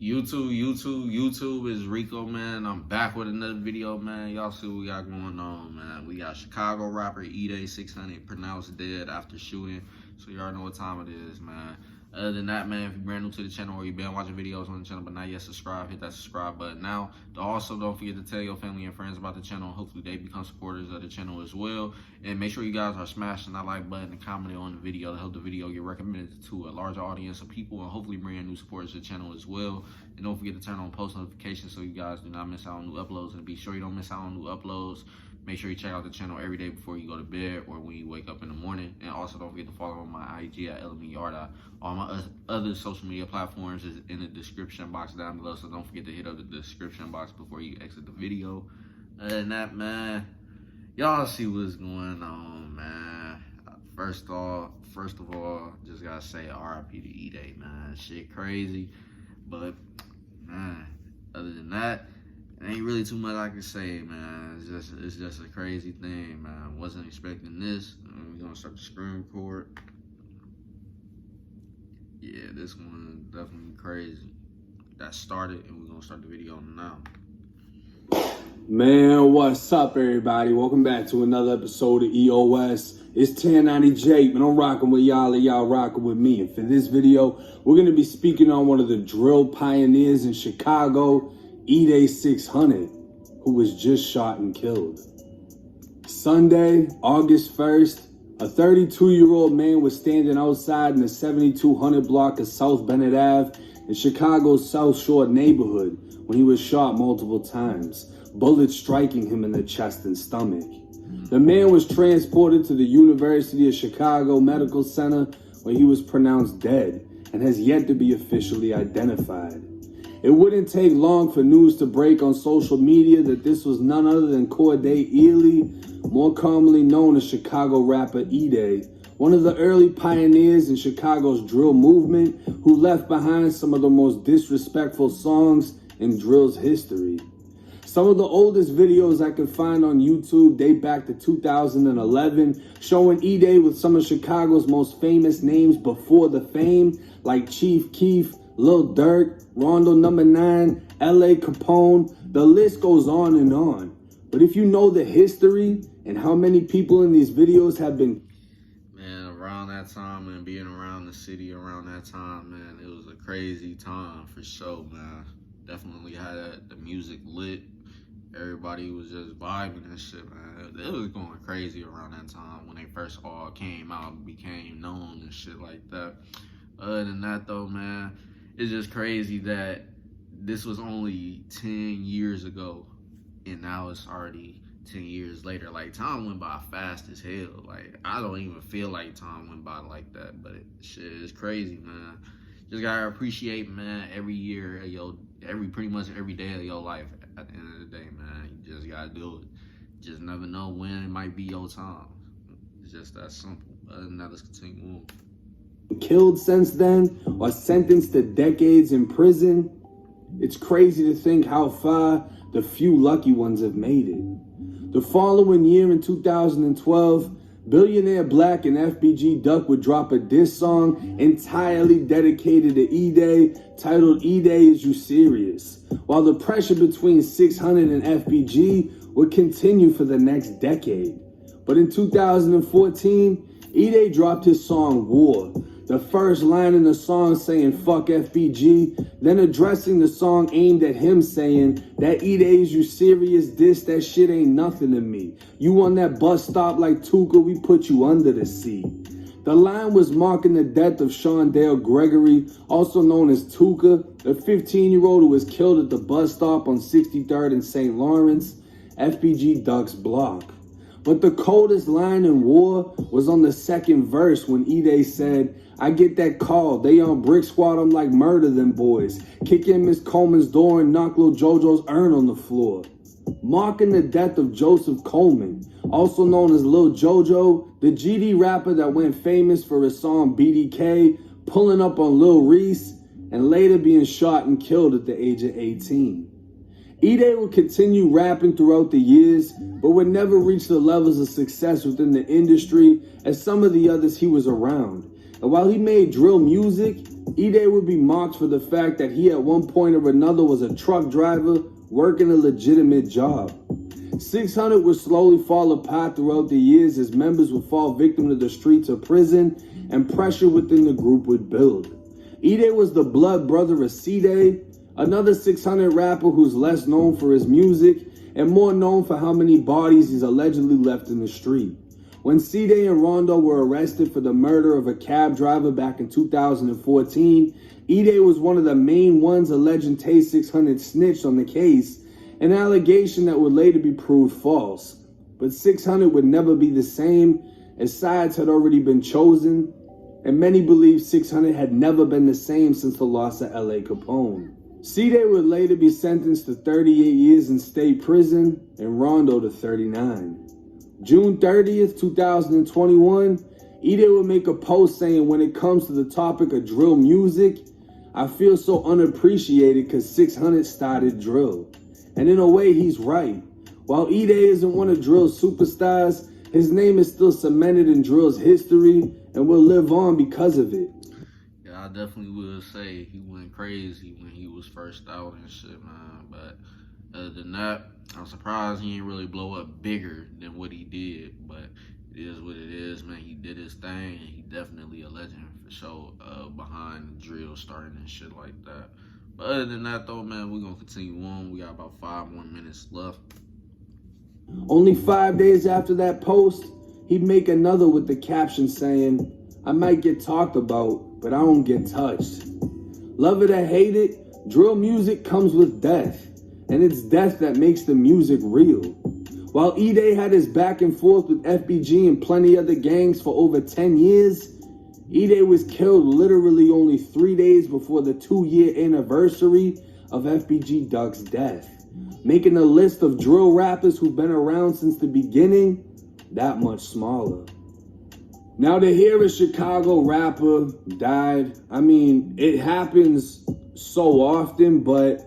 YouTube is Rico, man. I'm back with another video, man. Y'all see what we got going on, man. We got Chicago rapper Edai 600 pronounced dead after shooting. So you already know what time it is, man. Other than that, man, if you're brand new to the channel or you've been watching videos on the channel but not yet subscribed, hit that subscribe button now. Also, don't forget to tell your family and friends about the channel. Hopefully they become supporters of the channel as well. And make sure you guys are smashing that like button and commenting on the video to help the video get recommended to a larger audience of people and hopefully bring in new supporters to the channel as well. And don't forget to turn on post notifications so you guys do not miss out on new uploads. And be sure you don't miss out on new uploads. Make sure you check out the channel every day before you go to bed or when you wake up in the morning. And also don't forget to follow on my IG at LMERico. All my other social media platforms is in the description box down below. So don't forget to hit up the description box before you exit the video. Other than that, man, y'all see what's going on, man. First of all, just gotta say RIP to Edai, man. Shit crazy. But, man, other than that, ain't really too much I can say, man. It's just a crazy thing, man. Wasn't expecting this. We're gonna start the screen record. Yeah, this one definitely crazy. That started, and we're gonna start the video now. Man, what's up, everybody? Welcome back to another episode of EOS. It's 1090 Jake, and I'm rocking with y'all, and y'all rocking with me. And for this video, we're gonna be speaking on one of the drill pioneers in Chicago, Edai 600, who was just shot and killed. Sunday, August 1st, a 32-year-old man was standing outside in the 7200 block of South Bennett Ave in Chicago's South Shore neighborhood when he was shot multiple times, bullets striking him in the chest and stomach. The man was transported to the University of Chicago Medical Center where he was pronounced dead and has yet to be officially identified. It wouldn't take long for news to break on social media that this was none other than Cdai Ely, more commonly known as Chicago rapper Edai, one of the early pioneers in Chicago's drill movement who left behind some of the most disrespectful songs in drill's history. Some of the oldest videos I could find on YouTube date back to 2011, showing Edai with some of Chicago's most famous names before the fame, like Chief Keef, Lil Durk, Rondonumbanine, L.A. Capone. The list goes on and on. But if you know the history and how many people in these videos have been... Man, around that time and being around the city around that time, man, it was a crazy time for sure, man. Definitely had the music lit. Everybody was just vibing and shit, man. It was going crazy around that time when they first all came out and became known and shit like that. Other than that, though, man, it's just crazy that this was only 10 years ago, and now it's already 10 years later. Like, time went by fast as hell. Like, I don't even feel like time went by like that, but shit is crazy, man. Just gotta appreciate, man, every year of your, pretty much every day of your life. At the end of the day, man, you just gotta do it. Just never know when it might be your time. It's just that simple. Other than that, let's continue on. Killed since then or sentenced to decades in prison. It's crazy to think how far the few lucky ones have made it. The following year in 2012, billionaire Black and FBG Duck would drop a diss song entirely dedicated to Edai, titled Edai Is You Serious, while the pressure between 600 and FBG would continue for the next decade. But in 2014, Edai dropped his song War, the first line in the song saying fuck FBG, then addressing the song aimed at him saying that Edai Is You Serious diss, that shit ain't nothing to me. You on that bus stop like Tuka, we put you under the sea. The line was marking the death of Shondale Gregory, also known as Tuka, a 15-year-old who was killed at the bus stop on 63rd and St. Lawrence, FBG Duck's block. But the coldest line in War was on the second verse when Edai said, I get that call, they on Brick Squad, I'm like murder them boys. Kick in Miss Coleman's door and knock Lil JoJo's urn on the floor. Marking the death of Joseph Coleman, also known as Lil JoJo, the GD rapper that went famous for his song BDK, pulling up on Lil Reese, and later being shot and killed at the age of 18. Edai would continue rapping throughout the years, but would never reach the levels of success within the industry as some of the others he was around. And while he made drill music, Cdai would be mocked for the fact that he at one point or another was a truck driver working a legitimate job. 600 would slowly fall apart throughout the years as members would fall victim to the streets of prison and pressure within the group would build. Edai was the blood brother of Cdai, another 600 rapper who's less known for his music and more known for how many bodies he's allegedly left in the street. When Cdai and Rondo were arrested for the murder of a cab driver back in 2014, Edai was one of the main ones alleging Tay 600 snitched on the case, an allegation that would later be proved false. But 600 would never be the same, as sides had already been chosen, and many believe 600 had never been the same since the loss of L.A. Capone. Cdai would later be sentenced to 38 years in state prison and Rondo to 39. June 30th, 2021, Edai would make a post saying, when it comes to the topic of drill music, I feel so unappreciated because 600 started drill. And in a way, he's right. While Edai isn't one of drill's superstars, his name is still cemented in drill's history and will live on because of it. Yeah, I definitely would say he went crazy when he was first out and shit, man. But other than that, I'm surprised he didn't really blow up bigger than what he did. But it is what it is, man. He did his thing, and he definitely a legend for sure behind the drill starting and shit like that. But other than that, though, man, we're going to continue on. We got about 5 more minutes left. Only 5 days after that post, he'd make another with the caption saying, I might get talked about, but I don't get touched. Love it or hate it, drill music comes with death, and it's death that makes the music real. While Edai had his back and forth with FBG and plenty other gangs for over 10 years, Edai was killed literally only 3 days before the 2-year anniversary of FBG Duck's death, making the list of drill rappers who've been around since the beginning that much smaller. Now to hear a Chicago rapper died, I mean, it happens so often, but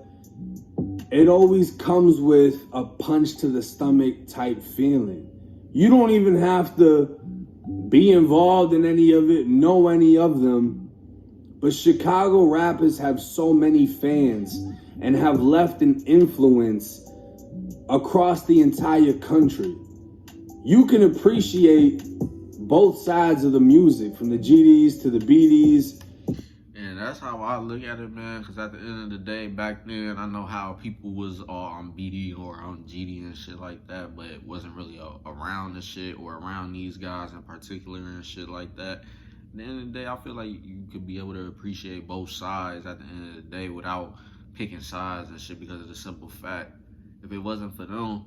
it always comes with a punch to the stomach type feeling. You don't even have to be involved in any of it, know any of them, but Chicago rappers have so many fans and have left an influence across the entire country. You can appreciate both sides of the music, from the GDs to the BDs. And that's how I look at it, man, because at the end of the day, back then, I know how people was all on BD or on GD and shit like that, but it wasn't really around the shit or around these guys in particular and shit like that. At the end of the day, I feel like you could be able to appreciate both sides at the end of the day without picking sides and shit, because of the simple fact, if it wasn't for them,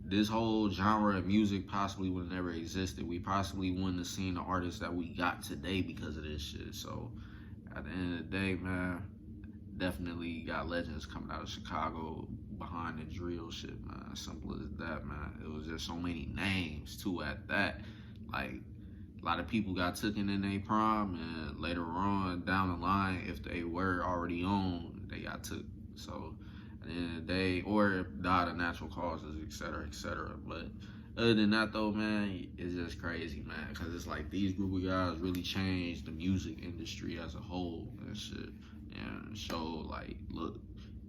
this whole genre of music possibly would have never existed. We possibly wouldn't have seen the artists that we got today because of this shit. So at the end of the day, man, definitely got legends coming out of Chicago behind the drill shit, man. Simple as that, man. It was just so many names too at that. Like, a lot of people got taken in their prime, and later on down the line, if they were already on, they got took. So at the end of the day, or died of natural causes, etc., etc. But other than that, though, man, it's just crazy, man, because it's like these group of guys really changed the music industry as a whole and shit, and show, like, look,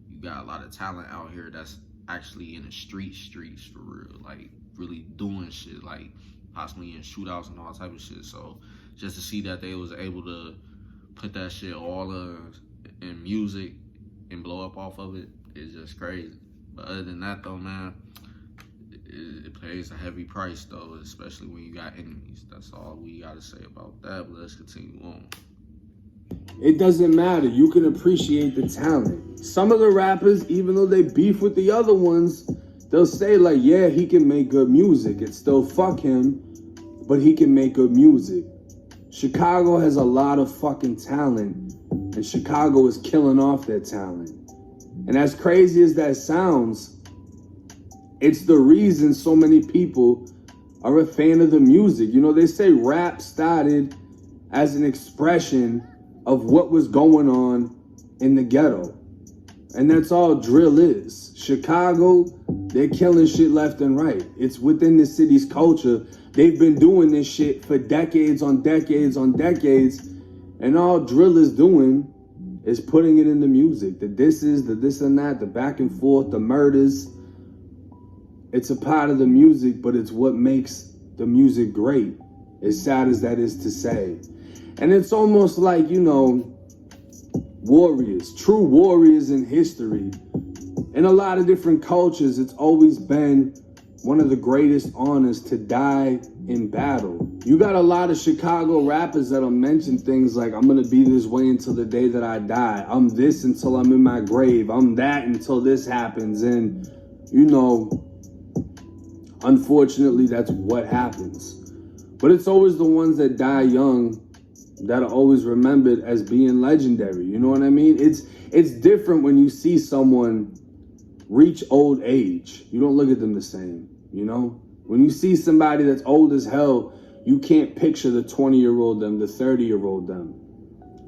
you got a lot of talent out here that's actually in the streets for real, like, really doing shit, like, possibly in shootouts and all type of shit. So just to see that they was able to put that shit all in music and blow up off of it is just crazy. But other than that, though, man, it pays a heavy price, though, especially when you got enemies. That's all we got to say about that, but let's continue on. It doesn't matter. You can appreciate the talent. Some of the rappers, even though they beef with the other ones, they'll say, like, yeah, he can make good music. It's still fuck him, but he can make good music. Chicago has a lot of fucking talent, and Chicago is killing off their talent. And as crazy as that sounds, it's the reason so many people are a fan of the music. You know, they say rap started as an expression of what was going on in the ghetto. And that's all drill is. Chicago, they're killing shit left and right. It's within the city's culture. They've been doing this shit for decades on decades on decades. And all drill is doing is putting it in the music. The disses, the this and that, the back and forth, the murders. It's a part of the music, but it's what makes the music great, as sad as that is to say. And it's almost like, you know, warriors, true warriors in history. In a lot of different cultures, it's always been one of the greatest honors to die in battle. You got a lot of Chicago rappers that'll mention things like, I'm gonna be this way until the day that I die. I'm this until I'm in my grave. I'm that until this happens. And, you know, unfortunately, that's what happens. But it's always the ones that die young that are always remembered as being legendary. You know what I mean? It's different when you see someone reach old age. You don't look at them the same, you know? When you see somebody that's old as hell, you can't picture the 20-year-old them, the 30-year-old them.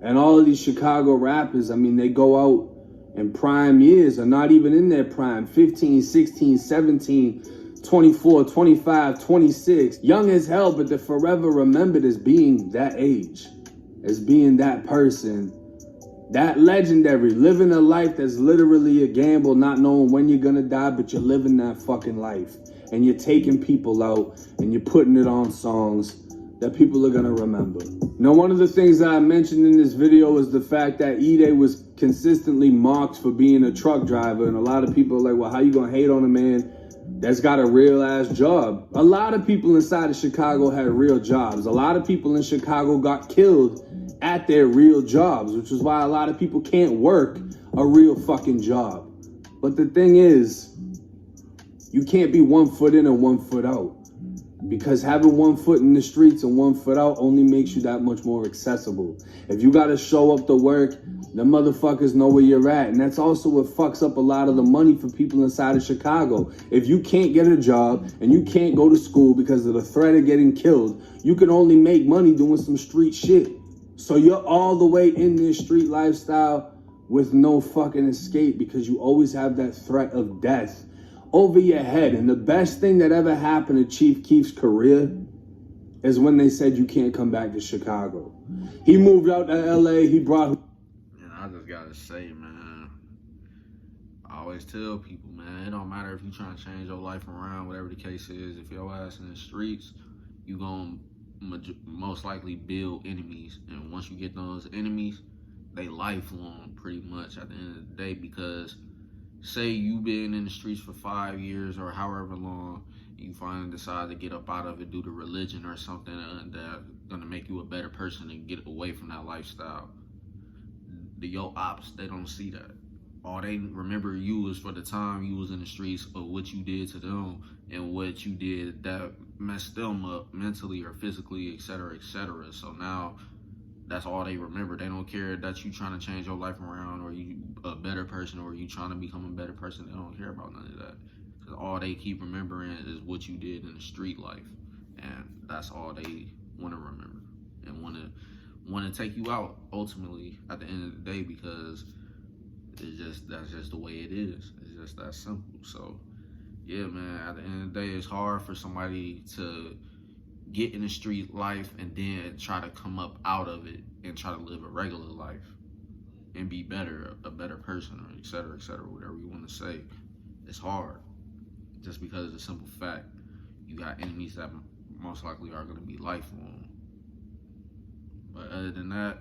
And all of these Chicago rappers, I mean, they go out in prime years or not even in their prime, 15, 16, 17, 24, 25, 26, young as hell, but they're forever remembered as being that age, as being that person, that legendary, living a life that's literally a gamble, not knowing when you're gonna die, but you're living that fucking life. And you're taking people out and you're putting it on songs that people are gonna remember. Now, one of the things that I mentioned in this video is the fact that Cdai was consistently mocked for being a truck driver. And a lot of people are like, well, how you gonna hate on a man that's got a real ass job? A lot of people inside of Chicago had real jobs. A lot of people in Chicago got killed at their real jobs, which is why a lot of people can't work a real fucking job. But the thing is, you can't be 1 foot in and 1 foot out, because having 1 foot in the streets and 1 foot out only makes you that much more accessible. If you got to show up to work, the motherfuckers know where you're at. And that's also what fucks up a lot of the money for people inside of Chicago. If you can't get a job and you can't go to school because of the threat of getting killed, you can only make money doing some street shit. So you're all the way in this street lifestyle with no fucking escape, because you always have that threat of death over your head. And the best thing that ever happened to Chief Keef's career is when they said you can't come back to Chicago. He moved out to LA, he brought... And I just gotta say, man, I always tell people, man, it don't matter if you're trying to change your life around, whatever the case is. If your ass in the streets, you gonna most likely build enemies. And once you get those enemies, they lifelong pretty much at the end of the day. Because say you been in the streets for 5 years or however long, you finally decide to get up out of it due to religion or something that's gonna make you a better person and get away from that lifestyle. Your ops, they don't see that. All they remember you is for the time you was in the streets, of what you did to them and what you did that messed them up mentally or physically, etc., etc. So now that's all they remember. They don't care that you trying to change your life around, or you a better person, or you trying to become a better person. They don't care about none of that. Because all they keep remembering is what you did in the street life. And that's all they want to remember. And want to take you out ultimately at the end of the day, because that's just the way it is. It's just that simple. So yeah, man, at the end of the day, it's hard for somebody to get in the street life and then try to come up out of it and try to live a regular life and be better, a better person, or et cetera, whatever you want to say. It's hard, just because of the simple fact you got enemies that most likely are going to be lifelong. But other than that,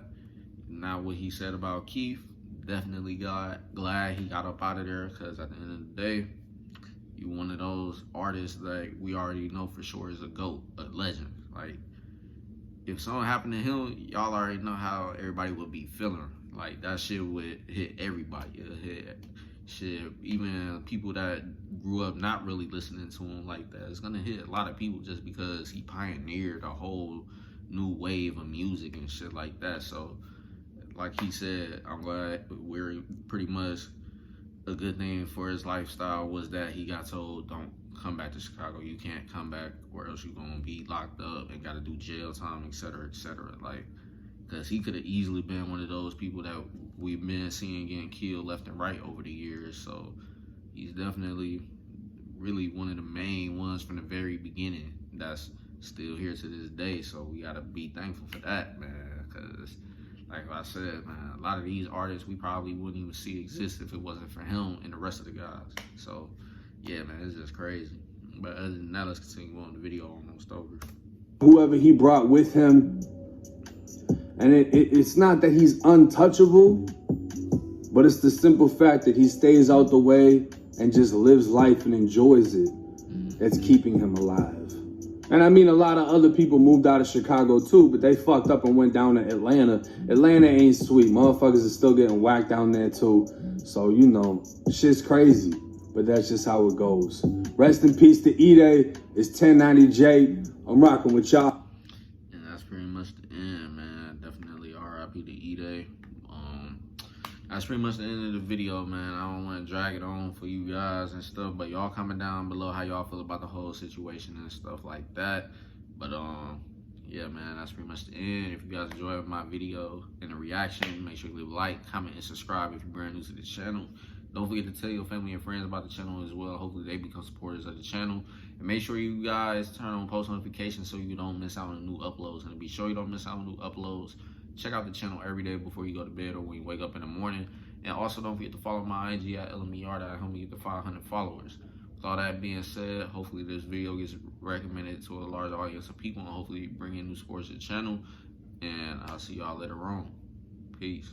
now what he said about Keef, definitely glad he got up out of there, because at the end of the day, you one of those artists that we already know for sure is a GOAT, a legend. Like, if something happened to him, y'all already know how everybody would be feeling. Like, that shit would hit everybody. It'd hit shit, even people that grew up not really listening to him like that. It's gonna hit a lot of people just because he pioneered a whole new wave of music and shit like that. So, like he said, I'm glad we're pretty much a good thing for his lifestyle was that he got told, don't come back to Chicago. You can't come back, or else you're gonna be locked up and gotta do jail time, etc., etc. Like, because he could have easily been one of those people that we've been seeing getting killed left and right over the years. So he's definitely really one of the main ones from the very beginning that's still here to this day. So we gotta be thankful for that, man, because like I said, man, a lot of these artists we probably wouldn't even see exist if it wasn't for him and the rest of the guys. So, yeah, man, it's just crazy. But other than that, let's continue on. The video almost over. Whoever he brought with him, and it's not that he's untouchable, but it's the simple fact that he stays out the way and just lives life and enjoys it that's keeping him alive. And I mean, a lot of other people moved out of Chicago too, but they fucked up and went down to Atlanta. Atlanta ain't sweet. Motherfuckers are still getting whacked down there too. So, you know, shit's crazy, but that's just how it goes. Rest in peace to Cdai. It's 1090J. I'm rocking with y'all. And that's pretty much the end, man. Definitely RIP to Cdai. That's pretty much the end of the video, man. I don't want to drag it on for you guys and stuff, but y'all comment down below how y'all feel about the whole situation and stuff like that. But yeah, man, that's pretty much the end. If you guys enjoyed my video and the reaction, make sure you leave a like, comment, and subscribe if you're brand new to the channel. Don't forget to tell your family and friends about the channel as well. Hopefully they become supporters of the channel. And make sure you guys turn on post notifications so you don't miss out on new uploads. And to be sure you don't miss out on new uploads, check out the channel every day before you go to bed or when you wake up in the morning. And also don't forget to follow my IG at LMER. That'll help me get to 500 followers. With all that being said, hopefully this video gets recommended to a large audience of people and hopefully bring in new supporters to the channel. And I'll see y'all later on. Peace.